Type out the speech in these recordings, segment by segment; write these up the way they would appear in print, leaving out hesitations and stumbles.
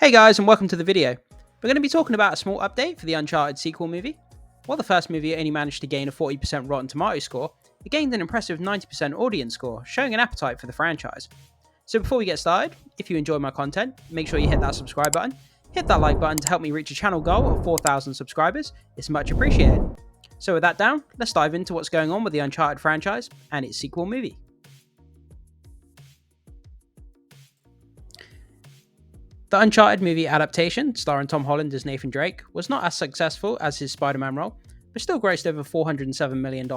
Hey guys, and welcome to the video. We're going to be talking about a small update for the Uncharted sequel movie. While the first movie only managed to gain a 40% Rotten Tomatoes score, it gained an impressive 90% audience score, showing an appetite for the franchise. So before we get started, if you enjoy my content, make sure you hit that subscribe button, hit that like button to help me reach a channel goal of 4,000 subscribers. It's much appreciated. So with that down, let's dive into what's going on with the Uncharted franchise and its sequel movie. The Uncharted movie adaptation, starring Tom Holland as Nathan Drake, was not as successful as his Spider-Man role, but still grossed over $407 million.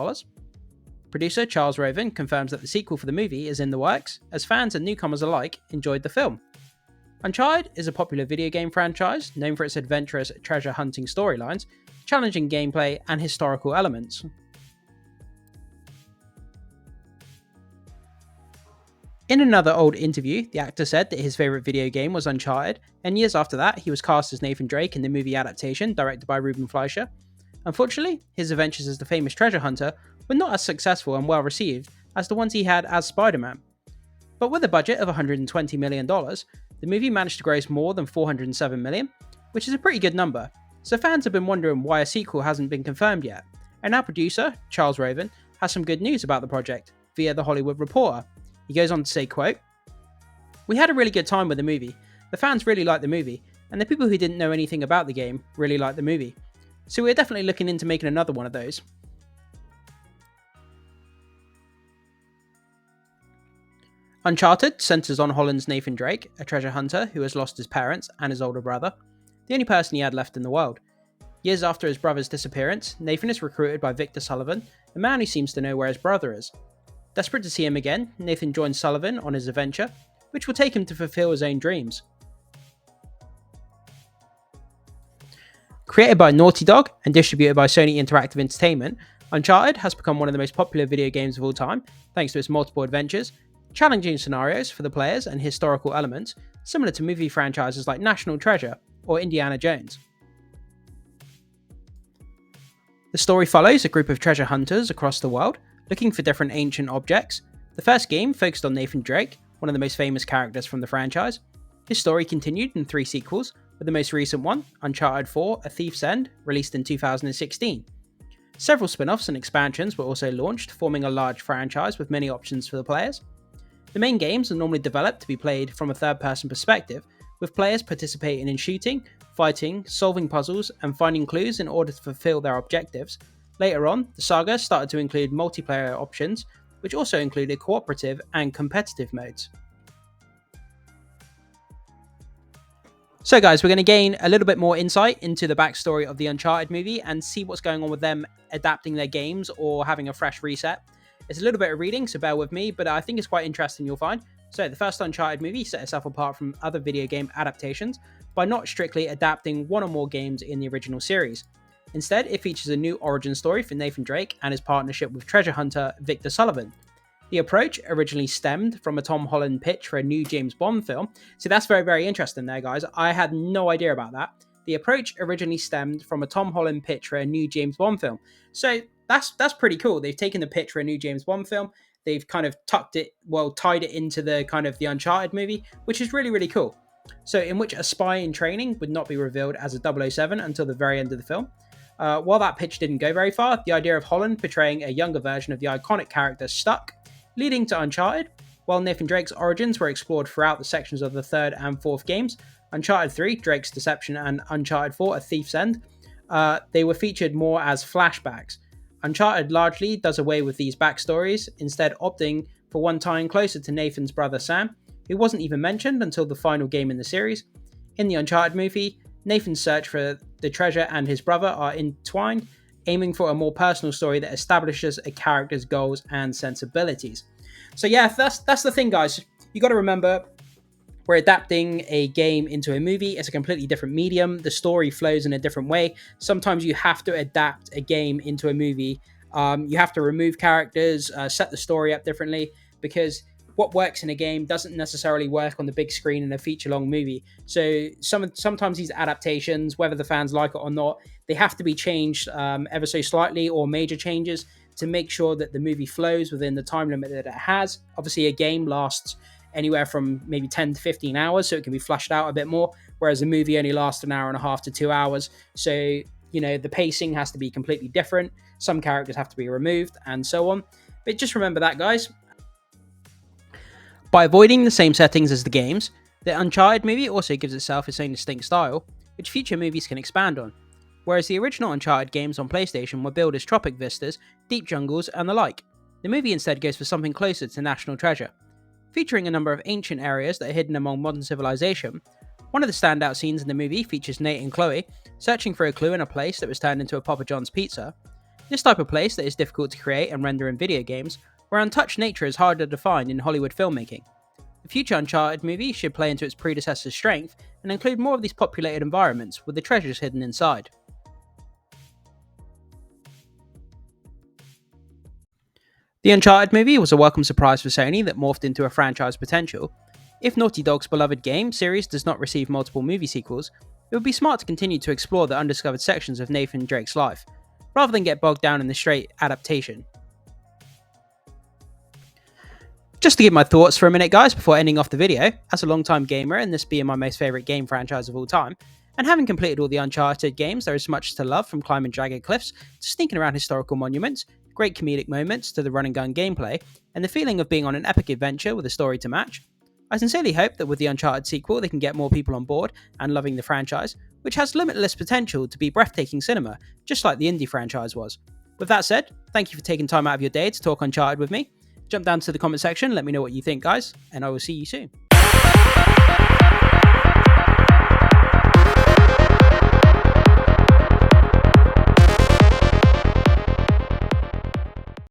Producer Charles Roven confirms that the sequel for the movie is in the works, as fans and newcomers alike enjoyed the film. Uncharted is a popular video game franchise known for its adventurous treasure hunting storylines, challenging gameplay, and historical elements. In another old interview, the actor said that his favourite video game was Uncharted, and years after that, he was cast as Nathan Drake in the movie adaptation directed by Ruben Fleischer. Unfortunately, his adventures as the famous treasure hunter were not as successful and well received as the ones he had as Spider-Man. But with a budget of $120 million, the movie managed to gross more than $407 million, which is a pretty good number, so fans have been wondering why a sequel hasn't been confirmed yet. And our producer, Charles Roven, has some good news about the project, via The Hollywood Reporter. He goes on to say, quote, "We had a really good time with the movie. The fans really liked the movie, and the people who didn't know anything about the game really liked the movie. So we're definitely looking into making another one of those." Uncharted centers on Holland's Nathan Drake, a treasure hunter who has lost his parents and his older brother, the only person he had left in the world. Years after his brother's disappearance, Nathan is recruited by Victor Sullivan, a man who seems to know where his brother is. Desperate to see him again, Nathan joins Sullivan on his adventure, which will take him to fulfill his own dreams. Created by Naughty Dog and distributed by Sony Interactive Entertainment, Uncharted has become one of the most popular video games of all time, thanks to its multiple adventures, challenging scenarios for the players, and historical elements, similar to movie franchises like National Treasure or Indiana Jones. The story follows a group of treasure hunters across the world, looking for different ancient objects. The first game focused on Nathan Drake, one of the most famous characters from the franchise. His story continued in 3 sequels, with the most recent one, Uncharted 4: A Thief's End, released in 2016. Several spin-offs and expansions were also launched, forming a large franchise with many options for the players. The main games are normally developed to be played from a third-person perspective, with players participating in shooting, fighting, solving puzzles, and finding clues in order to fulfill their objectives. Later on, the saga started to include multiplayer options, which also included cooperative and competitive modes. So guys, we're going to gain a little bit more insight into the backstory of the Uncharted movie and see what's going on with them adapting their games or having a fresh reset. It's a little bit of reading, so bear with me, but I think it's quite interesting, you'll find. So the first Uncharted movie set itself apart from other video game adaptations by not strictly adapting one or more games in the original series. Instead, it features a new origin story for Nathan Drake and his partnership with treasure hunter Victor Sullivan. The approach originally stemmed from a Tom Holland pitch for a new James Bond film. So that's very, very interesting there, guys. I had no idea about that. The approach originally stemmed from a Tom Holland pitch for a new James Bond film. So that's pretty cool. They've taken the pitch for a new James Bond film. They've kind of tied it into the kind of the Uncharted movie, which is really, really cool. So in which a spy in training would not be revealed as a 007 until the very end of the film. While that pitch didn't go very far, the idea of Holland portraying a younger version of the iconic character stuck, leading to Uncharted. While Nathan Drake's origins were explored throughout the sections of the 3rd and 4th games, Uncharted 3, Drake's Deception, and Uncharted 4, A Thief's End, they were featured more as flashbacks. Uncharted largely does away with these backstories, instead opting for one tying closer to Nathan's brother Sam, who wasn't even mentioned until the final game in the series. In the Uncharted movie, Nathan's search for the treasure and his brother are entwined, aiming for a more personal story that establishes a character's goals and sensibilities. So yeah, that's the thing, guys. You got to remember, we're adapting a game into a movie. It's a completely different medium. The story flows in a different way. Sometimes you have to adapt a game into a movie. You have to remove characters, set the story up differently, because what works in a game doesn't necessarily work on the big screen in a feature-long movie. So sometimes these adaptations, whether the fans like it or not, they have to be changed ever so slightly, or major changes, to make sure that the movie flows within the time limit that it has. Obviously, a game lasts anywhere from maybe 10 to 15 hours, so it can be flushed out a bit more, whereas a movie only lasts an hour and a half to 2 hours. So, the pacing has to be completely different. Some characters have to be removed and so on. But just remember that, guys. By avoiding the same settings as the games, the Uncharted movie also gives itself its own distinct style, which future movies can expand on. Whereas the original Uncharted games on PlayStation were billed as tropic vistas, deep jungles, and the like, the movie instead goes for something closer to national treasure. Featuring a number of ancient areas that are hidden among modern civilization, one of the standout scenes in the movie features Nate and Chloe searching for a clue in a place that was turned into a Papa John's pizza. This type of place that is difficult to create and render in video games, where untouched nature is harder to find in Hollywood filmmaking. The future Uncharted movie should play into its predecessor's strength and include more of these populated environments with the treasures hidden inside. The Uncharted movie was a welcome surprise for Sony that morphed into a franchise potential. If Naughty Dog's beloved game series does not receive multiple movie sequels, it would be smart to continue to explore the undiscovered sections of Nathan Drake's life, rather than get bogged down in the straight adaptation. Just to give my thoughts for a minute, guys, before ending off the video, as a long-time gamer and this being my most favourite game franchise of all time, and having completed all the Uncharted games, there is much to love, from climbing jagged cliffs to sneaking around historical monuments, great comedic moments to the run and gun gameplay, and the feeling of being on an epic adventure with a story to match. I sincerely hope that with the Uncharted sequel they can get more people on board and loving the franchise, which has limitless potential to be breathtaking cinema, just like the indie franchise was. With that said, thank you for taking time out of your day to talk Uncharted with me. Jump down to the comment section, let me know what you think, guys, and I will see you soon.